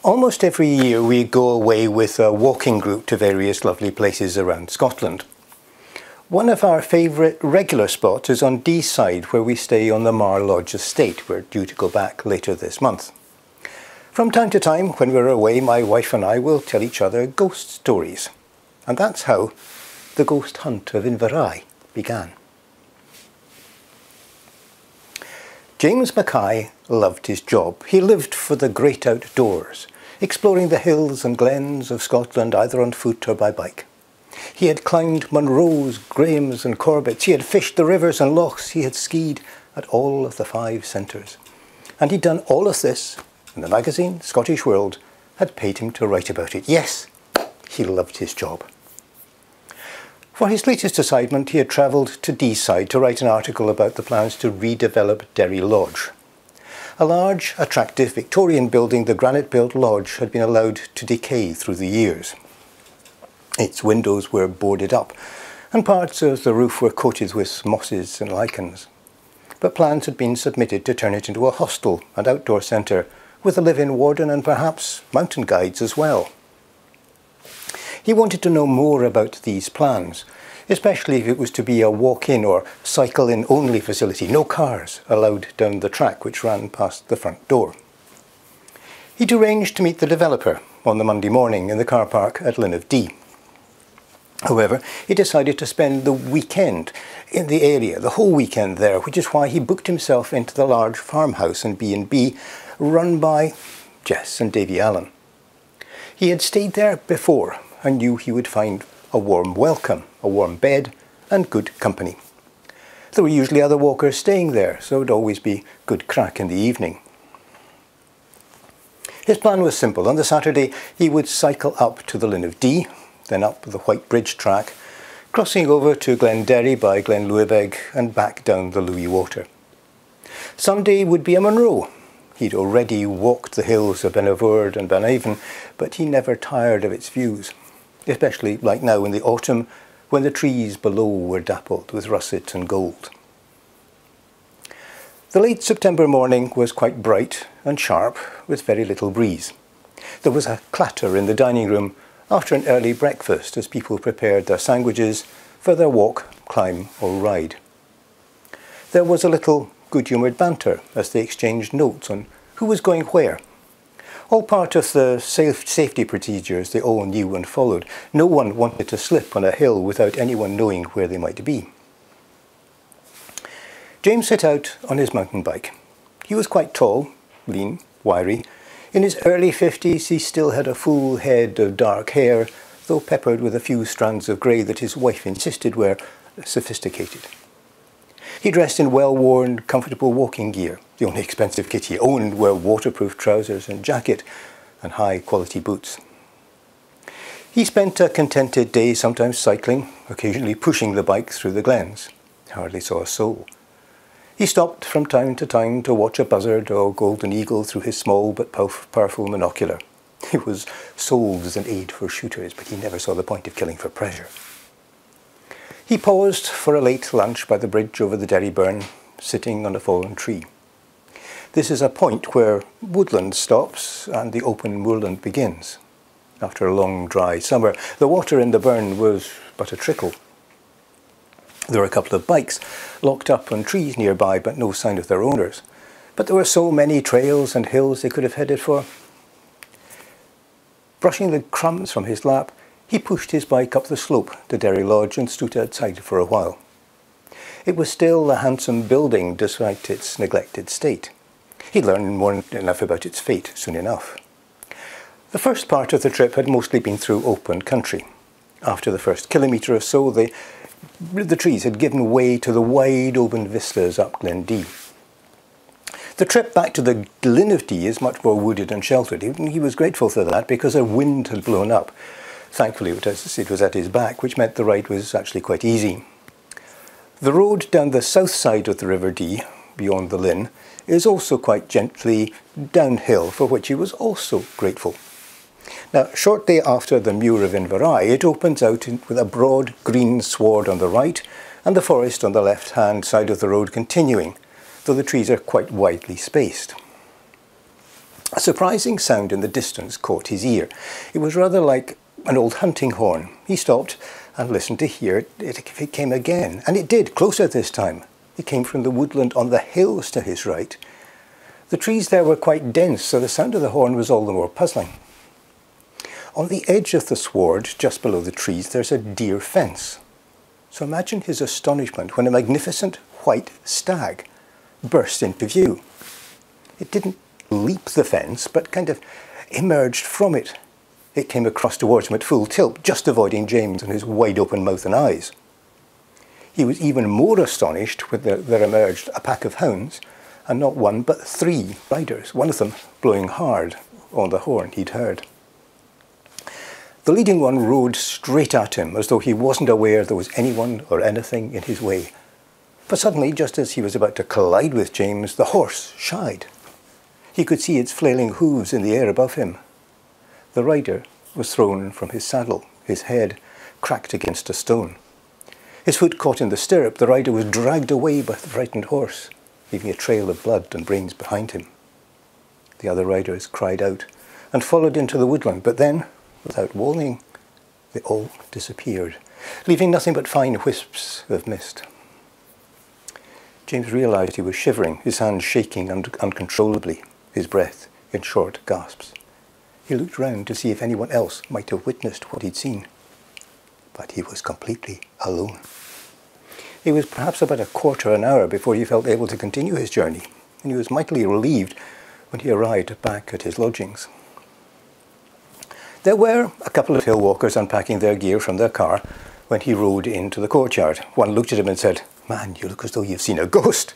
Almost every year we go away with a walking group to various lovely places around Scotland. One of our favourite regular spots is on Dee side, where we stay on the Mar Lodge estate. We're due to go back later this month. From time to time, when we're away, my wife and I will tell each other ghost stories. And that's how the ghost hunt of Inverey began. James Mackay loved his job. He lived for the great outdoors, exploring the hills and glens of Scotland either on foot or by bike. He had climbed Munros, Graemes and Corbetts. He had fished the rivers and lochs. He had skied at all of the 5 centres. And he'd done all of this, and the magazine, Scottish World, had paid him to write about it. Yes, he loved his job. For his latest assignment, he had travelled to Deeside to write an article about the plans to redevelop Derry Lodge. A large, attractive Victorian building, the granite-built lodge had been allowed to decay through the years. Its windows were boarded up, and parts of the roof were coated with mosses and lichens. But plans had been submitted to turn it into a hostel and outdoor centre, with a live-in warden and perhaps mountain guides as well. He wanted to know more about these plans, especially if it was to be a walk-in or cycle-in only facility, no cars allowed down the track which ran past the front door. He'd arranged to meet the developer on the Monday morning in the car park at Lin of Dee. However, he decided to spend the weekend in the area, the whole weekend there, which is why he booked himself into the large farmhouse and B&B run by Jess and Davy Allen. He had stayed there before and knew he would find a warm welcome, a warm bed and good company. There were usually other walkers staying there, so it would always be good crack in the evening. His plan was simple. On the Saturday he would cycle up to the Lin of Dee, then up the White Bridge track, crossing over to Glenderry by Glenluibeg and back down the Louis Water. Sunday would be a Munro. He'd already walked the hills of Benavord and Benavon, but he never tired of its views, especially like now in the autumn when the trees below were dappled with russet and gold. The late September morning was quite bright and sharp with very little breeze. There was a clatter in the dining room after an early breakfast as people prepared their sandwiches for their walk, climb or ride. There was a little good-humoured banter as they exchanged notes on who was going where. All part of the safety procedures they all knew and followed. No one wanted to slip on a hill without anyone knowing where they might be. James set out on his mountain bike. He was quite tall, lean, wiry. In his early 50s he still had a full head of dark hair, though peppered with a few strands of grey that his wife insisted were sophisticated. He dressed in well-worn, comfortable walking gear. The only expensive kit he owned were waterproof trousers and jacket and high-quality boots. He spent a contented day sometimes cycling, occasionally pushing the bike through the glens. Hardly saw a soul. He stopped from time to time to watch a buzzard or golden eagle through his small but powerful monocular. He was sold as an aid for shooters, but he never saw the point of killing for pleasure. He paused for a late lunch by the bridge over the Derry Burn, sitting on a fallen tree. This is a point where woodland stops and the open moorland begins. After a long dry summer, the water in the burn was but a trickle. There were a couple of bikes locked up on trees nearby, but no sign of their owners. But there were so many trails and hills they could have headed for. Brushing the crumbs from his lap, he pushed his bike up the slope to Derry Lodge and stood outside for a while. It was still a handsome building despite its neglected state. He'd learn more enough about its fate soon enough. The first part of the trip had mostly been through open country. After the first kilometre or so, the trees had given way to the wide open vistas up Glen Dee. The trip back to the Lin of Dee is much more wooded and sheltered. He was grateful for that because a wind had blown up. Thankfully it was at his back, which meant the ride was actually quite easy. The road down the south side of the River Dee, beyond the Lin, is also quite gently downhill, for which he was also grateful. Now, shortly after the Muir of Inverey, it opens out with a broad green sward on the right and the forest on the left-hand side of the road continuing, though the trees are quite widely spaced. A surprising sound in the distance caught his ear. It was rather like an old hunting horn. He stopped and listened to hear it if it came again. And it did, closer this time. It came from the woodland on the hills to his right. The trees there were quite dense, so the sound of the horn was all the more puzzling. On the edge of the sward, just below the trees, there's a deer fence. So imagine his astonishment when a magnificent white stag burst into view. It didn't leap the fence, but kind of emerged from it. It came across towards him at full tilt, just avoiding James and his wide-open mouth and eyes. He was even more astonished when there emerged a pack of hounds, and not one but 3 riders, one of them blowing hard on the horn he'd heard. The leading one rode straight at him, as though he wasn't aware there was anyone or anything in his way. But suddenly, just as he was about to collide with James, the horse shied. He could see its flailing hooves in the air above him. The rider was thrown from his saddle, his head cracked against a stone. His foot caught in the stirrup, the rider was dragged away by the frightened horse, leaving a trail of blood and brains behind him. The other riders cried out and followed into the woodland, but then, without warning, they all disappeared, leaving nothing but fine wisps of mist. James realised he was shivering, his hands shaking uncontrollably, his breath in short gasps. He looked round to see if anyone else might have witnessed what he'd seen, but he was completely alone. It was perhaps about a quarter of an hour before he felt able to continue his journey, and he was mightily relieved when he arrived back at his lodgings. There were a couple of hill walkers unpacking their gear from their car when he rode into the courtyard. One looked at him and said, "Man, you look as though you've seen a ghost."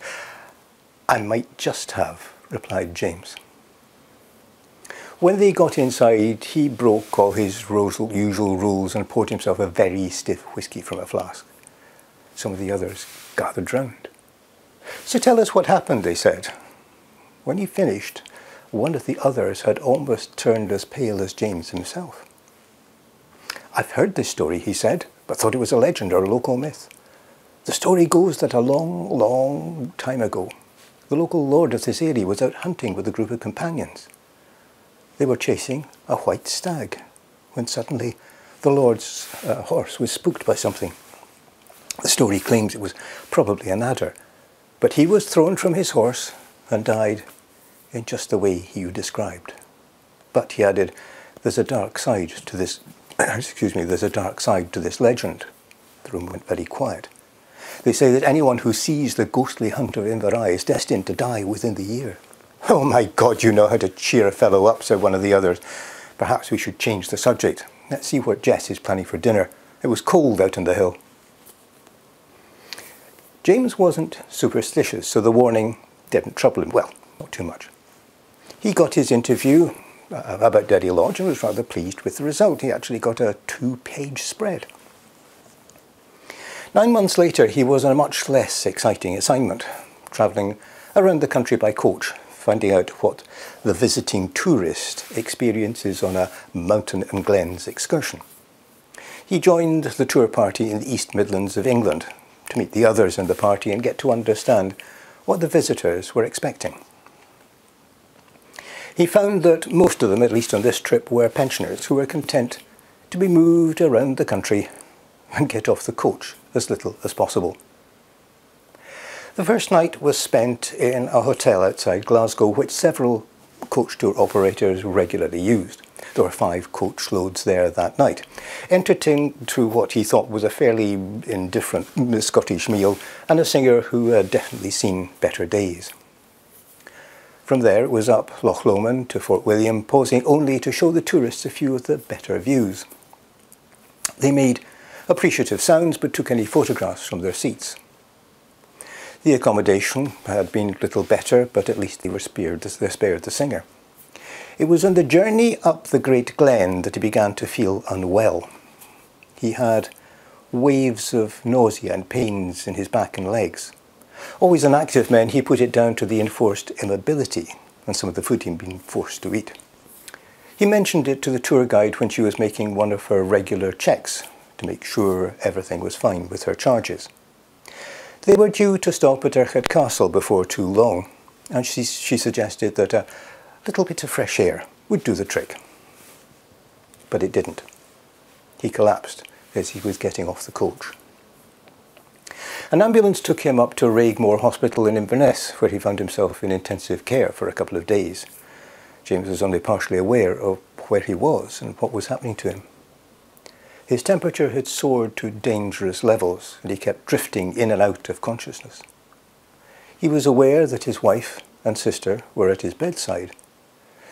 "I might just have," replied James. When they got inside, he broke all his usual rules and poured himself a very stiff whisky from a flask. Some of the others gathered round. "So tell us what happened," they said. When he finished, one of the others had almost turned as pale as James himself. "I've heard this story," he said, "but thought it was a legend or a local myth. The story goes that a long, long time ago, the local lord of this area was out hunting with a group of companions. They were chasing a white stag, when suddenly the lord's horse was spooked by something. The story claims it was probably an adder, but he was thrown from his horse and died in just the way you described. But," he added, "there's a dark side to this, there's a dark side to this legend." The room went very quiet. "They say that anyone who sees the ghostly hunt of Inverey is destined to die within the year." "Oh my God, you know how to cheer a fellow up," said one of the others. "Perhaps we should change the subject. Let's see what Jess is planning for dinner. It was cold out on the hill." James wasn't superstitious, so the warning didn't trouble him. Well, not too much. He got his interview about Daddy Lodge and was rather pleased with the result. He actually got a 2-page spread. 9 months later, he was on a much less exciting assignment, travelling around the country by coach, finding out what the visiting tourist experiences on a mountain and glens excursion. He joined the tour party in the East Midlands of England to meet the others in the party and get to understand what the visitors were expecting. He found that most of them, at least on this trip, were pensioners who were content to be moved around the country and get off the coach as little as possible. The first night was spent in a hotel outside Glasgow, which several coach tour operators regularly used. There were 5 coach loads there that night, entertained through what he thought was a fairly indifferent Scottish meal and a singer who had definitely seen better days. From there it was up Loch Lomond to Fort William, pausing only to show the tourists a few of the better views. They made appreciative sounds but took any photographs from their seats. The accommodation had been little better, but at least they spared the singer. It was on the journey up the Great Glen that he began to feel unwell. He had waves of nausea and pains in his back and legs. Always an active man, he put it down to the enforced immobility and some of the food he'd been forced to eat. He mentioned it to the tour guide when she was making one of her regular checks to make sure everything was fine with her charges. They were due to stop at Erchet Castle before too long, and she suggested that a little bit of fresh air would do the trick. But it didn't. He collapsed as he was getting off the coach. An ambulance took him up to Braemar Hospital in Inverness, where he found himself in intensive care for a couple of days. James was only partially aware of where he was and what was happening to him. His temperature had soared to dangerous levels, and he kept drifting in and out of consciousness. He was aware that his wife and sister were at his bedside,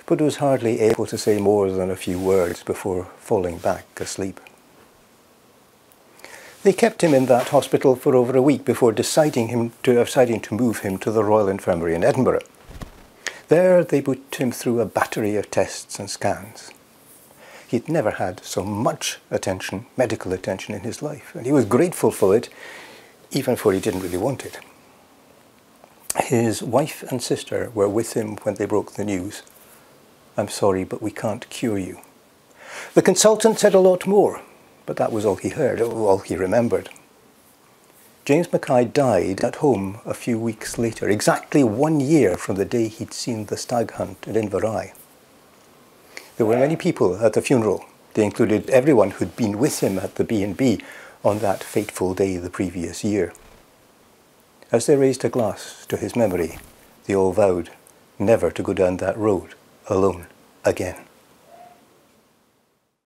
but was hardly able to say more than a few words before falling back asleep. They kept him in that hospital for over a week before deciding to move him to the Royal Infirmary in Edinburgh. There they put him through a battery of tests and scans. He'd never had so much attention, medical attention, in his life, and he was grateful for it, even for he didn't really want it. His wife and sister were with him when they broke the news. "I'm sorry, but we can't cure you." The consultant said a lot more, but that was all he heard, all he remembered. James Mackay died at home a few weeks later, exactly 1 year from the day he'd seen the stag hunt at Inverey. There were many people at the funeral. They included everyone who'd been with him at the B&B on that fateful day the previous year. As they raised a glass to his memory, they all vowed never to go down that road alone again.